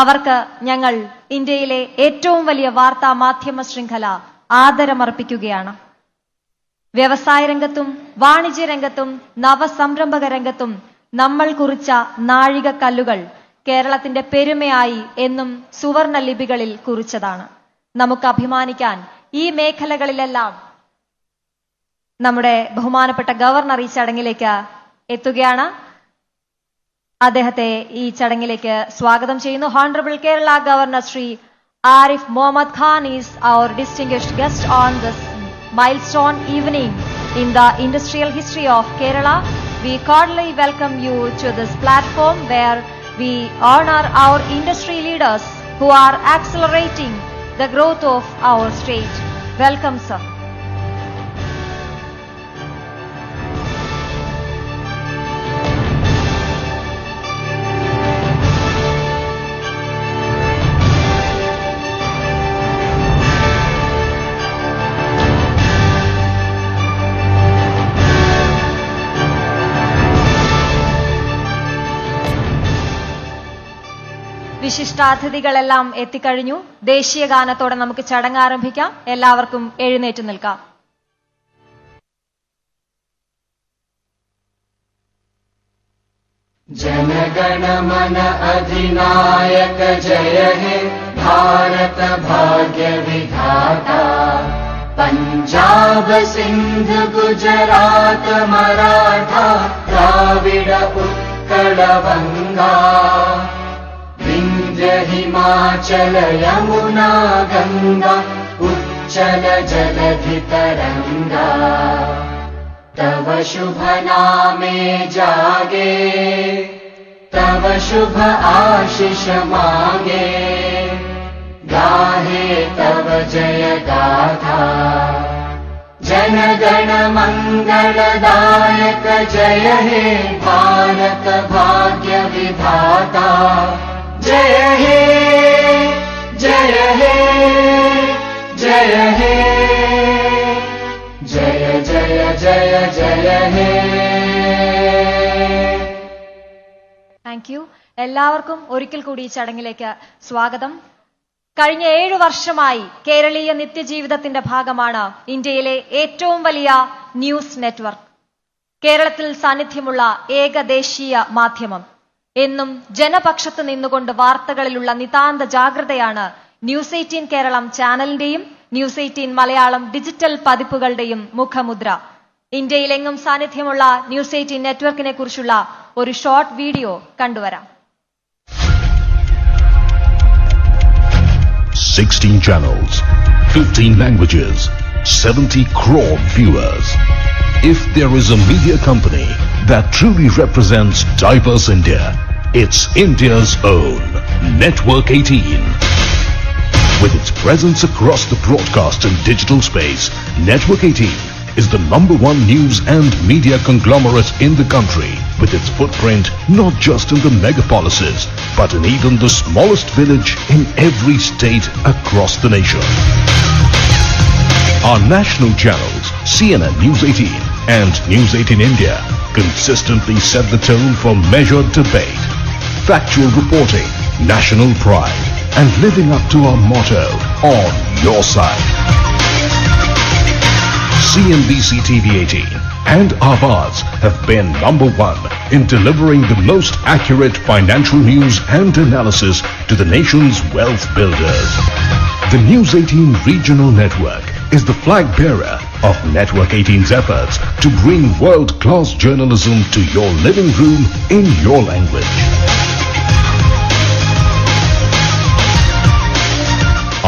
അവർക്ക് ഞങ്ങൾ ഇന്ത്യയിലെ ഏറ്റവും വലിയ വാർത്താ മാധ്യമ ശൃംഖല ആദരമർപ്പിക്കുകയാണ്. വ്യവസായ രംഗത്തും വാണിജ്യ രംഗത്തും നവസംരംഭക രംഗത്തും നമ്മൾ കുറിച്ച നാഴികക്കല്ലുകൾ കേരളത്തിന്റെ പെരുമയായി എന്നും സുവർണ ലിപികളിൽ കുറിച്ചതാണ്. നമുക്ക് അഭിമാനിക്കാൻ ഈ മേഖലകളിലെല്ലാം നമ്മുടെ ബഹുമാനപ്പെട്ട ഗവർണർ ഈ ചടങ്ങിലേക്ക് എത്തുകയാണ്. അദ്ദേഹത്തെ ഈ ചടങ്ങിലേക്ക് സ്വാഗതം ചെയ്യുന്നു. Honourable Kerala governor Shri Arif Mohammad Khan is our distinguished guest on this milestone evening in the industrial history of Kerala. We cordially welcome you to this platform where we honor our industry leaders who are accelerating the growth of our state. Welcome, sir. വിശിഷ്ടാതിഥികളെല്ലാം എത്തിക്കഴിഞ്ഞു. ദേശീയ ഗാനത്തോടെ നമുക്ക് ചടങ്ങ് ആരംഭിക്കാം. എല്ലാവർക്കും എഴുന്നേറ്റ് നിൽക്കാം. जनगणमन अधिनायक जय हे भारत भाग्य विधाता पंजाब सिंध गुजरात मराठा द्राविड उत्कल बंगा विंध्य हिमाचल यमुना गंगा उच्चल जलधि तरंगा तव शुभ नामे जागे तव शुभ आशीष मांगे गाहे तव जय गाथा जनगण मंगलदायक जय हे भारत भाग्य विधाता जय हे जय हे जय हे जय जय जय जय हे. Thank you. എല്ലാവർക്കും ഒരിക്കൽ കൂടി ഈ ചടങ്ങിലേക്ക് സ്വാഗതം. കഴിഞ്ഞ 7 വർഷമായി കേരളീയ നിത്യജീവിതത്തിന്റെ ഭാഗമാണ് ഇന്ത്യയിലെ ഏറ്റവും വലിയ ന്യൂസ് നെറ്റ്വർക്ക്. കേരളത്തിൽ സാന്നിധ്യമുള്ള ഏകദേശീയ മാധ്യമം. എന്നും ജനപക്ഷത്ത് നിന്നുകൊണ്ട് വാർത്തകളിലുള്ള നിതാന്ത ജാഗ്രതയാണ് ന്യൂസ് 18 കേരളം ചാനലിന്റെയും ന്യൂസ് 18 മലയാളം ഡിജിറ്റൽ പതിപ്പുകളുടെയും മുഖമുദ്ര. ഇന്ത്യയിലെങ്ങും സാന്നിധ്യമുള്ള ന്യൂസ് 18 നെറ്റ്വർക്കിനെ കുറിച്ചുള്ള ഒരു ഷോർട്ട് വീഡിയോ കണ്ടുവരാം. 16 channels, 15 languages, 70 crore viewers. If there is a media company that truly represents diverse India, it's India's own Network 18. With its presence across the broadcast and digital space, Network 18 is the #1 news and media conglomerate in the country, with its footprint not just in the megapolises, but in even the smallest village in every state across the nation. Our national channels, CNN News 18 and News 18 India, consistently set the tone for measured debate, factual reporting, national pride, and living up to our motto, on your side. CNBC TV 18 and Awards have been #1 in delivering the most accurate financial news and analysis to the nation's wealth builders. The News 18 regional network is the flag bearer of Network 18's efforts to bring world-class journalism to your living room in your language.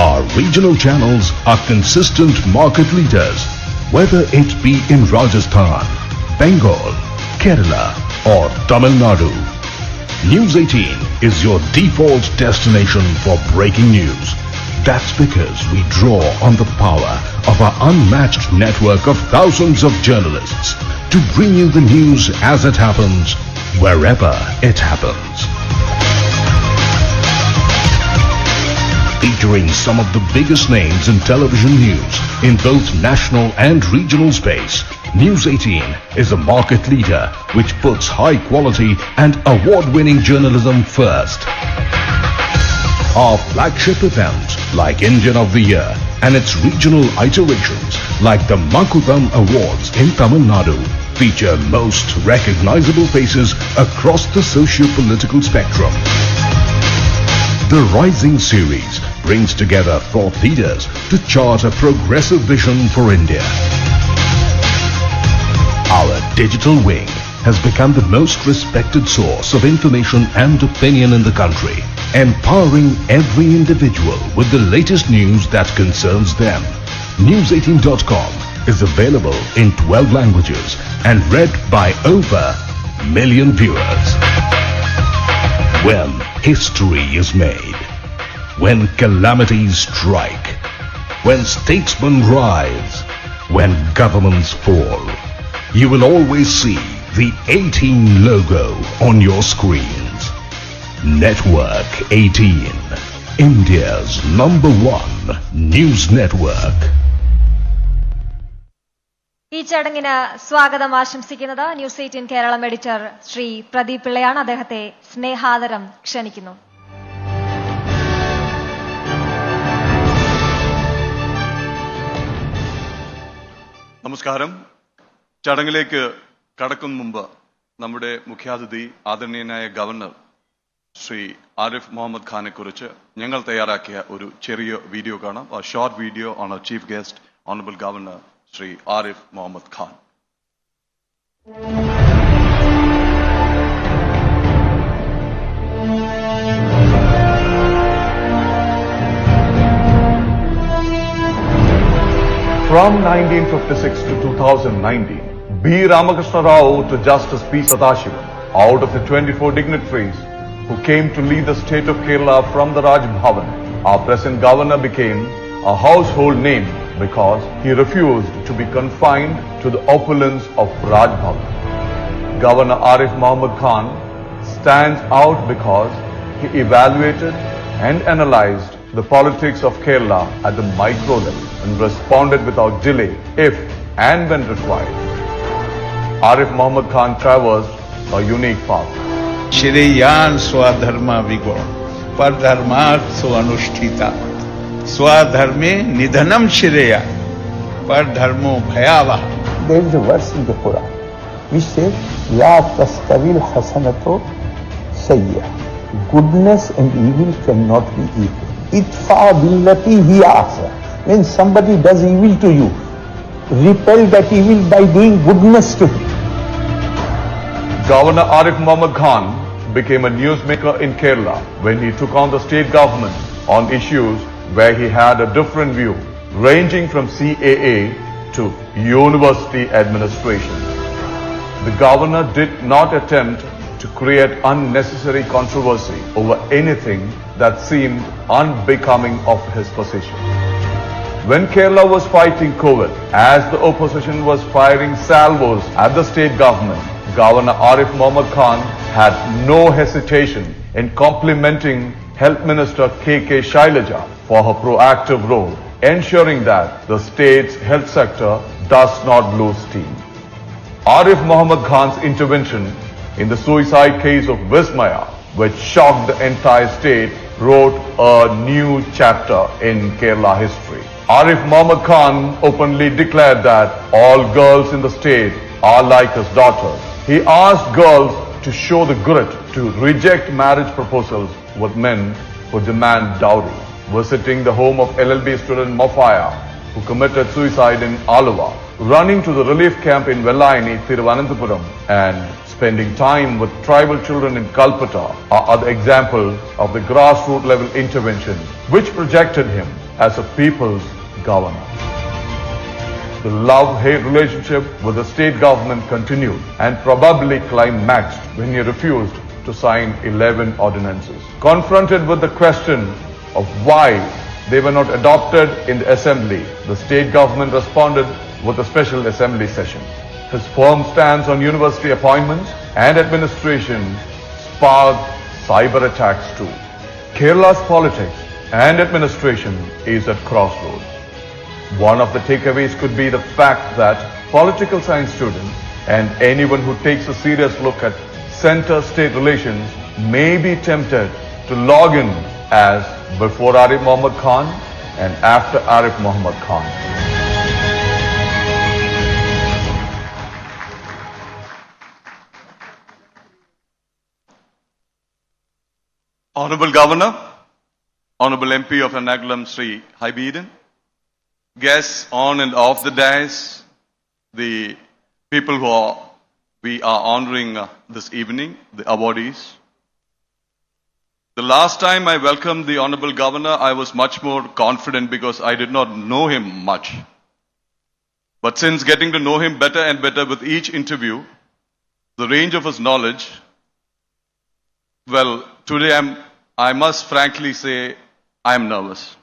Our regional channels are consistent market leaders, whether it be in Rajasthan, Bengal, Kerala or Tamil Nadu. News 18 is your default destination for breaking news. That's because we draw on the power of our unmatched network of thousands of journalists to bring you the news as it happens, wherever it happens. Featuring some of the biggest names in television news in both national and regional space, News 18 is a market leader which puts high quality and award-winning journalism first. Our flagship events like Indian of the Year and its regional iterations like the Makudam Awards in Tamil Nadu feature most recognizable faces across the socio-political spectrum. The Rising series brings together thought leaders to chart a progressive vision for India. Our digital wing has become the most respected source of information and opinion in the country, empowering every individual with the latest news that concerns them. News18.com is available in 12 languages and read by over a million viewers. When history is made, when calamities strike, when statesmen rise, when governments fall, you will always see the 18 logo on your screens. Network 18, India's #1 news network. ഈ ചടങ്ങിന് സ്വാഗതം ആശംസിക്കുന്നത് news 18 Keralam editor Shri Pradeep പിള്ളയാണ്. അദ്ദേഹത്തെ സ്നേഹാദരം ക്ഷണിക്കുന്നു. നമസ്കാരം. ചടങ്ങിലേക്ക് കടക്കും മുമ്പ് നമ്മുടെ മുഖ്യാതിഥി ആദരണീയനായ ഗവർണർ ശ്രീ ആരിഫ് മുഹമ്മദ് ഖാനെ കുറിച്ച് ഞങ്ങൾ തയ്യാറാക്കിയ ഒരു ചെറിയ വീഡിയോ കാണാം. A short video on our chief guest, Honorable Governor Shri Arif Mohammad Khan. From 1956 to 2019, B. Ramakrishna Rao to Justice P. Sadashivam, out of the 24 dignitaries who came to lead the state of Kerala from the Raj Bhavan, our present governor became a household name because he refused to be confined to the opulence of Raj Bhavan. Governor Arif Mohammad Khan stands out because he evaluated and analyzed the politics of Kerala at the micro level and responded without delay if and when required. Arif Mohammad Khan traversed a unique path. Shreyan swadharma vigor, pardharmat suanushtita. Swadharme nidhanam shreya, pardharmo bhayava. There is a verse in the Quran which says, La tastavil hasanato sayya. Goodness and evil cannot be equal. Itfa billati hiya ahsan. When somebody does evil to you, repel that evil by doing goodness to him. Governor Arif Mohammad Khan became a newsmaker in Kerala when he took on the state government on issues where he had a different view, ranging from CAA to university administration. The governor did not attempt to create unnecessary controversy over anything that seemed unbecoming of his position. When Kerala was fighting COVID, as the opposition was firing salvos at the state government, Governor Arif Mohammad Khan had no hesitation in complimenting Health Minister K.K. Shailaja for her proactive role, ensuring that the state's health sector does not lose steam. Arif Mohammad Khan's intervention in the suicide case of Vismaya, which shocked the entire state, wrote a new chapter in Kerala history. Arif Mohammad Khan openly declared that all girls in the state are like his daughters. He asked girls to show the grit to reject marriage proposals with men who demand dowry. Visiting the home of LLB student Mofaya, who committed suicide in Aluva, running to the relief camp in Vellaini, Thiruvananthapuram, and spending time with tribal children in Kalpata are other examples of the grassroots level intervention which projected him as a people's governor. The love-hate relationship with the state government continued and probably climaxed when he refused to sign 11 ordinances. Confronted with the question of why they were not adopted in the assembly, the state government responded with a special assembly session. His firm stance on university appointments and administration sparked cyber attacks too. Kerala's politics and administration is at crossroads. One of the takeaways could be the fact that political science students and anyone who takes a serious look at center-state relations may be tempted to log in as before Arif Mohammad Khan and after Arif Mohammad Khan. Honorable Governor, Honorable MP of Ernakulam Sri Hybeden, guests on and off the dais, the people we are honoring this evening, the awardees. The last time I welcomed the Honorable Governor, I was much more confident because I did not know him much. But since getting to know him better and better with each interview, the range of his knowledge, well, today I must frankly say I am nervous.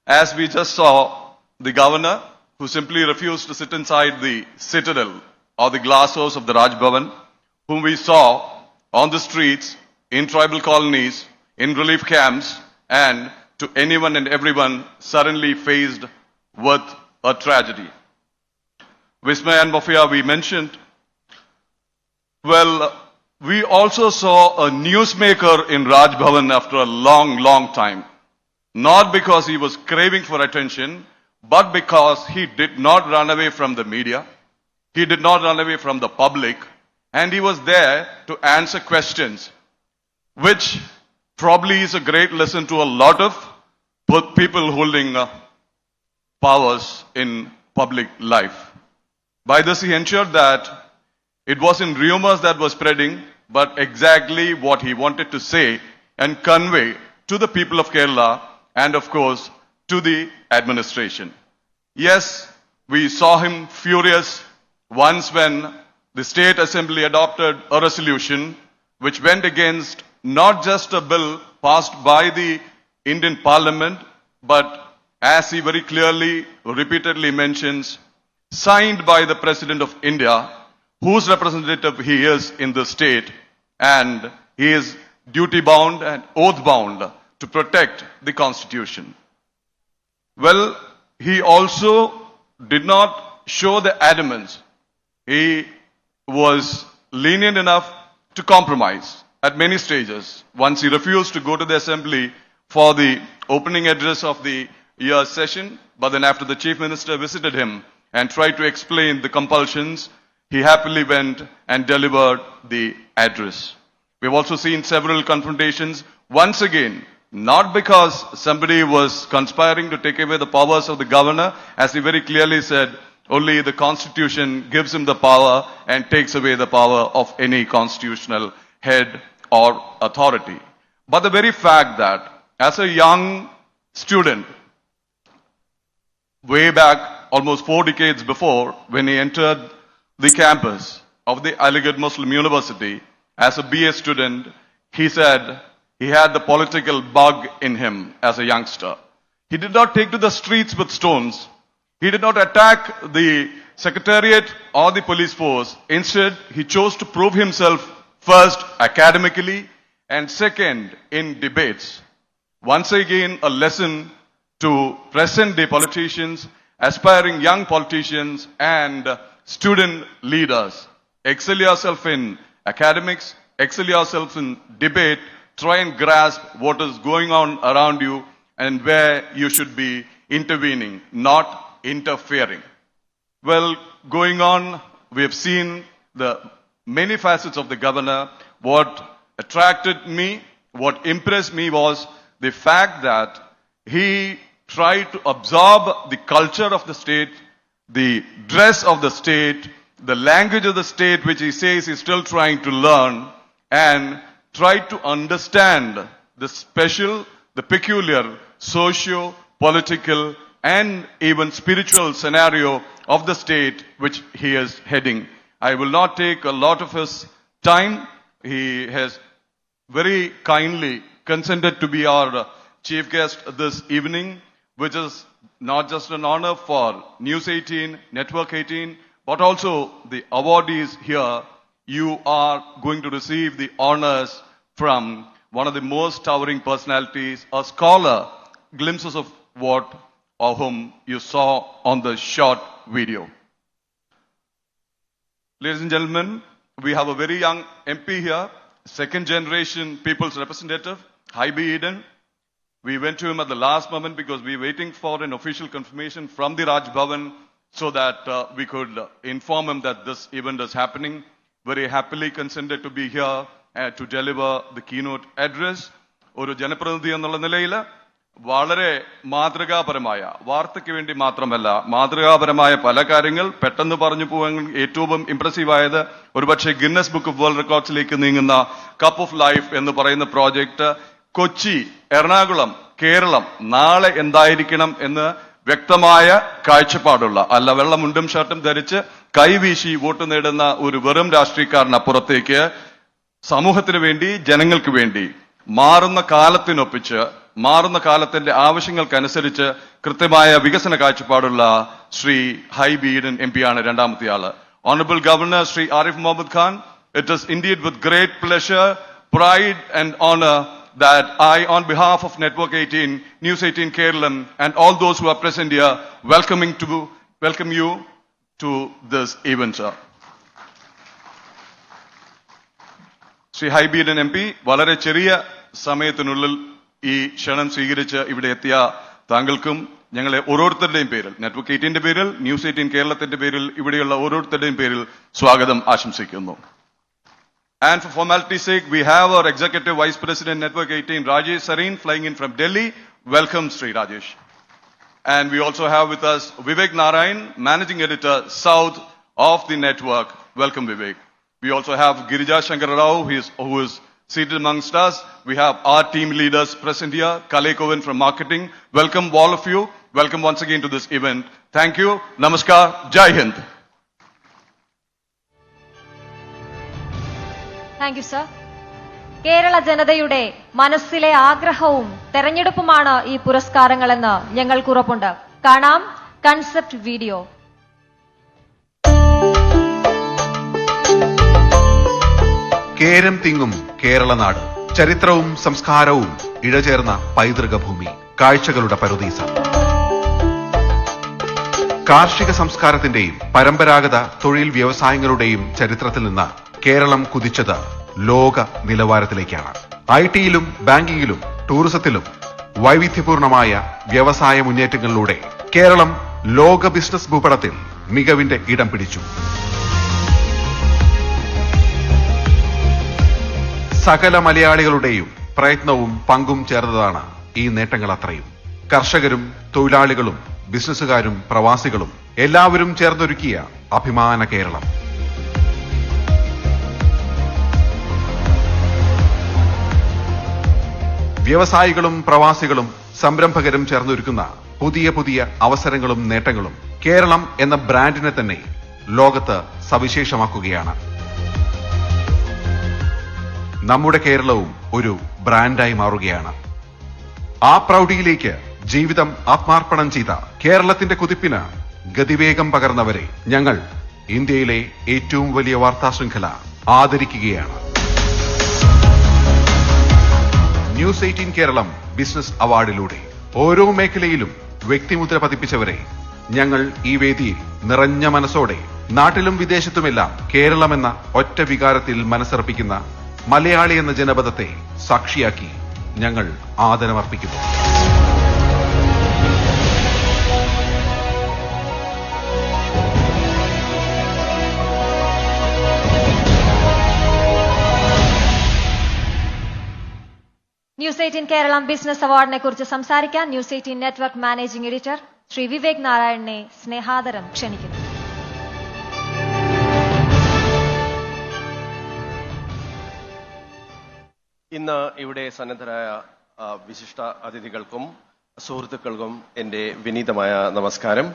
As we just saw, the governor, who simply refused to sit inside the citadel or the glass house of the Raj Bhavan, whom we saw on the streets, in tribal colonies, in relief camps, and to anyone and everyone suddenly faced with a tragedy. Vismay and Mafia we mentioned. Well, we also saw a newsmaker in Raj Bhavan after a long time. Not because he was craving for attention, but because he did not run away from the media. He did not run away from the public. And he was there to answer questions, which probably is a great lesson to a lot of people holding powers in public life. By this, he ensured that it wasn't rumors that were spreading, but exactly what he wanted to say and convey to the people of Kerala and, of course, to the administration. Yes, we saw him furious once when the State Assembly adopted a resolution which went against not just a bill passed by the Indian Parliament, but as he very clearly, repeatedly mentions, signed by the President of India, whose representative he is in the state, and he is duty-bound and oath-bound to protect the Constitution. Well, he also did not show the adamance. He was lenient enough to compromise at many stages. Once he refused to go to the assembly for the opening address of the year's session, but then after the chief minister visited him and tried to explain the compulsions, he happily went and delivered the address. We've also seen several confrontations, once again, not because somebody was conspiring to take away the powers of the governor, as he very clearly said, only the Constitution gives him the power and takes away the power of any constitutional head or authority. But the very fact that as a young student, way back almost 4 decades before, when he entered the campus of the Aligarh Muslim University as a BA student, he said he had the political bug in him as a youngster. He did not take to the streets with stones. He did not attack the secretariat or the police force. Instead, he chose to prove himself first academically and second in debates. Once again, a lesson to present-day politicians, aspiring young politicians and student leaders. Excel yourself in academics, excel yourself in debate, try and grasp what is going on around you and where you should be intervening, not interfering. Well, going on, we have seen the many facets of the governor. What attracted me, what impressed me was the fact that he tried to absorb the culture of the state, the dress of the state, the language of the state, which he says he's still trying to learn, and tried to understand the special, the peculiar socio-political and even spiritual scenario of the state which he is heading. I will not take a lot of his time. He has very kindly consented to be our chief guest this evening, which is not just an honor for News18, Network 18, but also the awardees here. You are going to receive the honors from one of the most towering personalities, a scholar, glimpses of what or whom you saw on the short video. Ladies and gentlemen, we have a very young MP here, second generation people's representative, Hybe Eden. We went to him at the last moment because we were waiting for an official confirmation from the Raj Bhavan so that we could inform him that this event is happening. Very happily consented to be here to deliver the keynote address. ഒരു ജനപ്രതിനിധി എന്നുള്ള നിലയിൽ വളരെ മാതൃകാപരമായ, വാർത്തയ്ക്ക് വേണ്ടി മാത്രമല്ല, മാതൃകാപരമായ പല കാര്യങ്ങൾ പെട്ടെന്ന് പറഞ്ഞു പോകാൻ ഏറ്റവും ഇംപ്രസീവായത് ഒരുപക്ഷെ ഗിന്നസ് ബുക്ക് ഓഫ് വേൾഡ് റെക്കോർഡ്സിലേക്ക് നീങ്ങുന്ന കപ്പ് ഓഫ് ലൈഫ് എന്ന് പറയുന്ന പ്രോജക്റ്റ് കൊച്ചി, എറണാകുളം, കേരളം നാളെ എന്തായിരിക്കണം എന്ന് വ്യക്തമായ കാഴ്ചപ്പാടുള്ള, അല്ല വെള്ള മുണ്ടും ഷർട്ടും ധരിച്ച് കൈവീശി വോട്ട് നേടുന്ന ഒരു വെറും രാഷ്ട്രീയക്കാരനപ്പുറത്തേക്ക് സമൂഹത്തിന് വേണ്ടി, ജനങ്ങൾക്ക് വേണ്ടി മാറുന്ന കാലത്തിനൊപ്പിച്ച്, മാറുന്ന കാലത്തിന്റെ ആവശ്യങ്ങൾക്കനുസരിച്ച് കൃത്യമായ വികസന കാഴ്ചപ്പാടുള്ള ശ്രീ ഹൈബി ഈഡൻ എം പി ആണ് രണ്ടാമത്തെ ആള്. Honorable Governor Sri Arif Mohammad Khan, it is indeed with great pleasure, pride and honor that I, on behalf of Network 18, News 18 Kerala and all those who are present here, welcome you to this event, sir. Shri Hibi Eden M P, വളരെ ചെറിയ സമയത്തിനുള്ളിൽ ഈ ക്ഷണം സ്വീകരിച്ച് ഇവിടെ എത്തിയ താങ്കൾക്കും ഞങ്ങളെ ഓരോരുത്തരുടെയും പേരിൽ, നെറ്റ്വർക്ക് 18ന്റെ പേരിൽ, ന്യൂസ് 18 കേരളത്തിന്റെ പേരിൽ, ഇവിടെയുള്ള ഓരോരുത്തരുടെയും പേരിൽ സ്വാഗതം ആശംസിക്കുന്നു. And for formality's sake, we have our Executive Vice President, Network 18, Rajesh Sareen, flying in from Delhi. Welcome, Sri Rajesh. And we also have with us Vivek Narayan, Managing Editor, South of the network. Welcome, Vivek. We also have Girija Shankar Rao, who is seated amongst us. We have our team leaders present here, Kale Kovan from Marketing. Welcome, all of you. Welcome once again to this event. Thank you. Namaskar. Jai Hind. Thank you sir. Kerala ജനതയുടെ മനസ്സിലെ ആഗ്രഹവും തെരഞ്ഞെടുപ്പുമാണ് ഈ പുരസ്കാരങ്ങളെന്ന് ഞങ്ങൾക്ക് ഉറപ്പുണ്ട്. കാണാം concept video. കേരം തിങ്ങും കേരളനാട്, ചരിത്രവും സംസ്കാരവും ഇഴചേർന്ന പൈതൃക ഭൂമി, കാഴ്ചകളുടെ പറുദീസ. കാർഷിക സംസ്കാരത്തിന്റെയും പരമ്പരാഗത തൊഴിൽ വ്യവസായങ്ങളുടെയും ചരിത്രത്തിൽ നിന്ന് കേരളം കുതിച്ചത് ലോക നിലവാരത്തിലേക്കാണ്. ഐടിയിലും ബാങ്കിങ്ങിലും ടൂറിസത്തിലും വൈവിധ്യപൂർണമായ വ്യവസായ മുന്നേറ്റങ്ങളിലൂടെ കേരളം ലോക ബിസിനസ് ഭൂപടത്തിൽ മികവിന്റെ ഇടം പിടിച്ചു. സകല മലയാളികളുടെയും പ്രയത്നവും പങ്കും ചേർന്നതാണ് ഈ നേട്ടങ്ങൾ അത്രയും. കർഷകരും തൊഴിലാളികളും ബിസിനസ്സുകാരും പ്രവാസികളും എല്ലാവരും ചേർന്നൊരുക്കിയ അഭിമാന കേരളം. വ്യവസായികളും പ്രവാസികളും സംരംഭകരും ചേർന്നൊരുക്കുന്ന പുതിയ പുതിയ അവസരങ്ങളും നേട്ടങ്ങളും കേരളം എന്ന ബ്രാൻഡിനെ തന്നെ ലോകത്ത് സവിശേഷമാക്കുകയാണ്. നമ്മുടെ കേരളവും ഒരു ബ്രാൻഡായി മാറുകയാണ്. ആ പ്രൗഢിയിലേക്ക് ജീവിതം ആത്മാർപ്പണം ചെയ്ത കേരളത്തിന്റെ കുതിപ്പിന് ഗതിവേഗം പകർന്നവരെ ഞങ്ങൾ ഇന്ത്യയിലെ ഏറ്റവും വലിയ വാർത്താ ശൃംഖല ആദരിക്കുകയാണ്. ന്യൂസ് 18 കേരളം ബിസിനസ് അവാർഡിലൂടെ ഓരോ മേഖലയിലും വ്യക്തിമുദ്ര പതിപ്പിച്ചവരെ ഞങ്ങൾ ഈ വേദിയിൽ നിറഞ്ഞ മനസ്സോടെ നാട്ടിലും വിദേശത്തുമെല്ലാം കേരളമെന്ന ഒറ്റ വികാരത്തിൽ മനസ്സർപ്പിക്കുന്ന മലയാളി എന്ന ജനപദത്തെ സാക്ഷിയാക്കി ഞങ്ങൾ ആദരമർപ്പിക്കുന്നു. ന്യൂസ് 18 കേരളം ബിസിനസ് അവാർഡിനെ കുറിച്ച് സംസാരിക്കാൻ news 18 network managing editor Shri Vivek നാരായണനെ സ്നേഹാദരം ക്ഷണിക്കുന്നു. ഇന്ന് ഇവിടെ സന്നദ്ധരായ വിശിഷ്ട അതിഥികൾക്കും സുഹൃത്തുക്കൾക്കും എൻ്റെ വിനീതമായ നമസ്കാരം.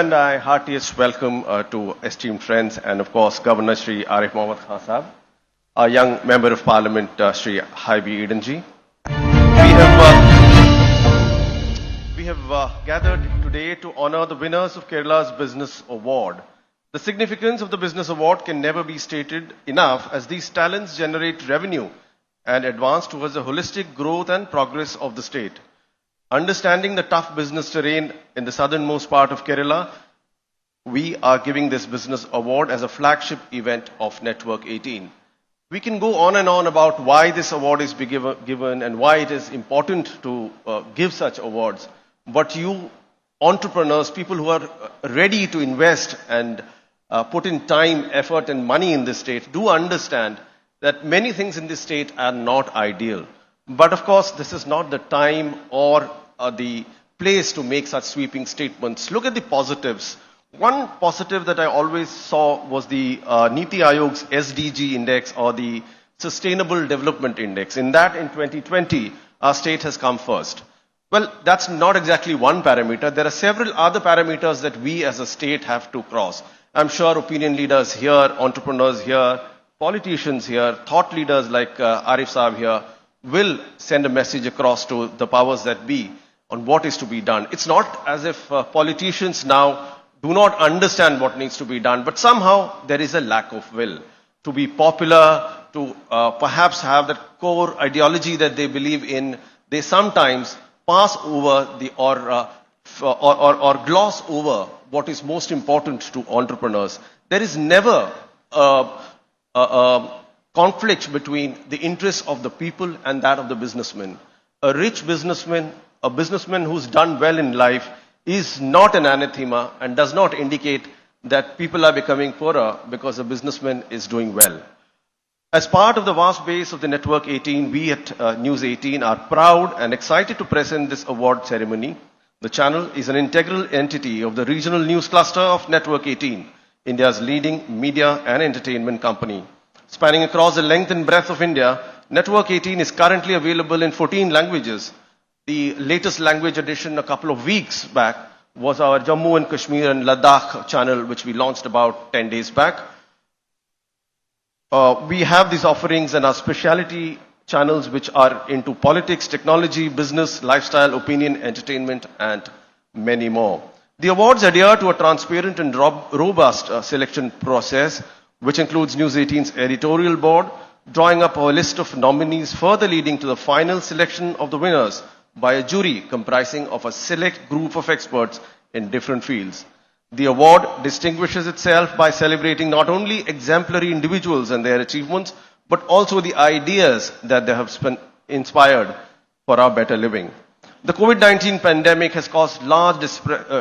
And I heartiest welcome to esteemed friends and of course Governor Sri Arif Mohammad Khan Sahab, our young Member of Parliament Sri Hybe Eden ji. We have gathered today to honor the winners of Kerala's Business Award. The significance of the Business Award can never be stated enough, as these talents generate revenue and advance towards the holistic growth and progress of the state. Understanding the tough business terrain in the southernmost part of Kerala, we are giving this Business Award as a flagship event of Network 18. We can go on and on about why this award is given and why it is important to give such awards. But you entrepreneurs, people who are ready to invest and put in time, effort and money in this state, do understand that many things in this state are not ideal. But of course, this is not the time or the place to make such sweeping statements. Look at the positives. One positive that I always saw was the Niti Ayog's SDG index, or the Sustainable Development Index. In that, in 2020, our state has come first. Well, that's not exactly one parameter. There are several other parameters that we as a state have to cross. I'm sure opinion leaders here, entrepreneurs here, politicians here, thought leaders like Arif Saab here will send a message across to the powers that be on what is to be done. It's not as if politicians now do not understand what needs to be done, but somehow there is a lack of will to be popular, to perhaps have that core ideology that they believe in. They sometimes pass over or gloss over what is most important to entrepreneurs. There is never a conflict between the interests of the people and that of the businessman. A rich businessman, a businessman who's done well in life, is not an anathema and does not indicate that people are becoming poorer because a businessman is doing well. As part of the vast base of the Network 18, we at News 18 are proud and excited to present this award ceremony. The channel is an integral entity of the regional news cluster of Network 18, India's leading media and entertainment company. Spanning across the length and breadth of India, Network 18 is currently available in 14 languages. The latest language edition a couple of weeks back was our Jammu and Kashmir and Ladakh channel, which we launched about 10 days back. We have these offerings and our specialty channels which are into politics, technology, business, lifestyle, opinion, entertainment, and many more. The awards adhere to a transparent and robust selection process, which includes News 18's editorial board, drawing up a list of nominees, further leading to the final selection of the winners by a jury comprising of a select group of experts in different fields. The award distinguishes itself by celebrating not only exemplary individuals and their achievements, but also the ideas that they have inspired for our better living. The COVID-19 pandemic has caused large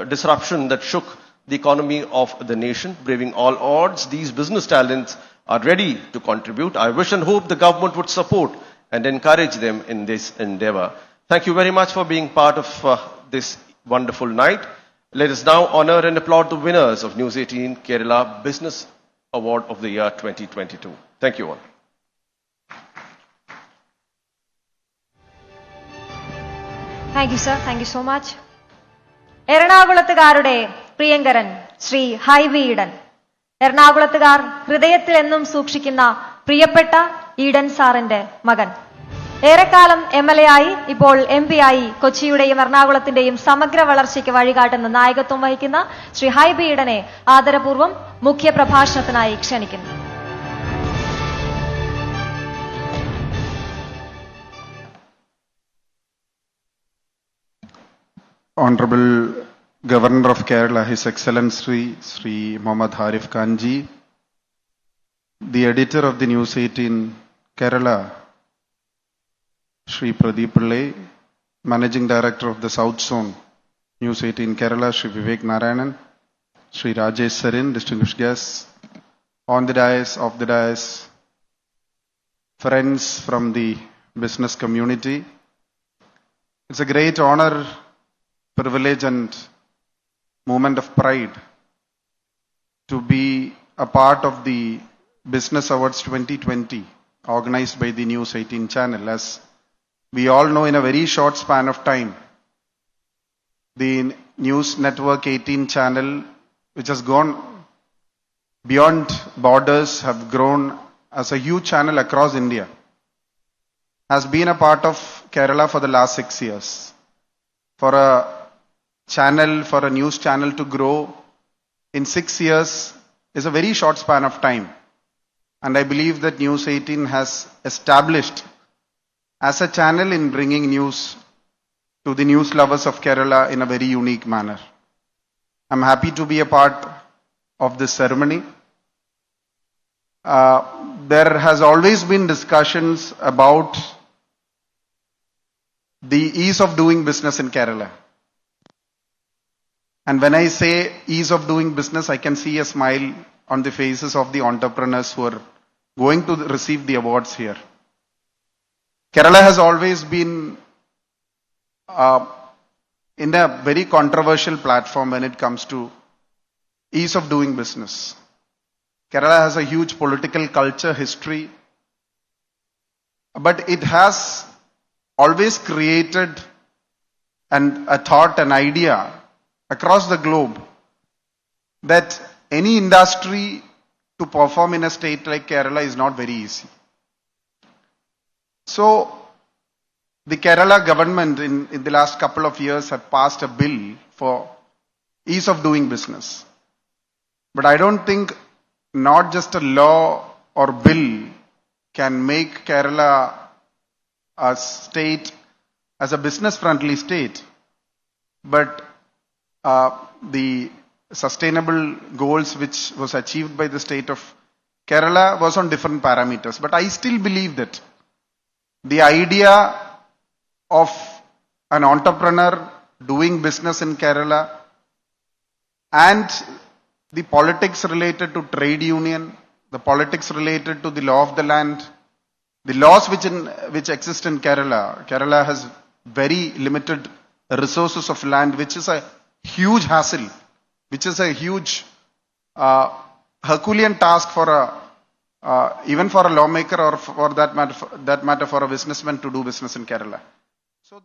disruption that shook the economy of the nation. Braving all odds, these business talents are ready to contribute. I wish and hope the government would support and encourage them in this endeavor. Thank you very much for being part of this wonderful night. Let us now honor and applaud the winners of News 18 Kerala Business Award of the Year 2022. Thank you all. Thank you, sir. Thank you so much. എറണാകുളത്തുകാരുടെ പ്രിയങ്കരൻ Shri Hibi Eden. എറണാകുളത്തുകാർ ഹൃദയത്തിൽ എന്നും സൂക്ഷിക്കുന്ന പ്രിയപ്പെട്ട ഈഡൻ സാറിന്റെ മകൻ. ഏറെക്കാലം MLA ആയി ഇപ്പോൾ MP ആയി കൊച്ചിയുടെയും എറണാകുളത്തിന്റെയും സമഗ്ര വളർച്ചയ്ക്ക് വഴികാട്ടുന്ന നായകത്വം വഹിക്കുന്ന ശ്രീ ഹൈബി ഈഡനെ ആദരപൂർവ്വം മുഖ്യ പ്രഭാഷണത്തിനായി ക്ഷണിക്കുന്നു. Honorable Governor of Kerala, His Excellency Sri Mohammad Arif Kanji, the editor of the News 18 Kerala, Sri Pradeep Pillai, Managing Director of the South Zone, News 18 Kerala, Sri Vivek Narayanan, Sri Rajesh Sarin, distinguished guests, on the dais, off the dais, friends from the business community. It's a great honor, privilege and moment of pride to be a part of the Business Awards 2020 organized by the News 18 channel. As we all know, in a very short span of time, the News Network 18 channel, which has gone beyond borders, have grown as a huge channel across India, has been a part of Kerala for the last 6 years. For a channel, for a news channel to grow in 6 years is a very short span of time. And I believe that News 18 has established as a channel in bringing news to the news lovers of Kerala in a very unique manner. I'm happy to be a part of this ceremony. there has always been discussions about the ease of doing business in Kerala. And when I say ease of doing business, I can see a smile on the faces of the entrepreneurs who are going to receive the awards here. Kerala has always been in a very controversial platform when it comes to ease of doing business. Kerala has a huge political culture, history, but it has always created a thought, an idea across the globe that any industry to perform in a state like Kerala is not very easy. So, the Kerala government in the last couple of years have passed a bill for ease of doing business. But I don't think not just a law or bill can make Kerala a state as a business friendly state, but the sustainable goals which was achieved by the state of Kerala was on different parameters. But I still believe that the idea of an entrepreneur doing business in Kerala and the politics related to trade union, the politics related to the law of the land, the laws which exist in Kerala. Kerala has very limited resources of land, which is a huge hassle, which is a huge Herculean task for even for a lawmaker or for that matter for a businessman to do business in Kerala. So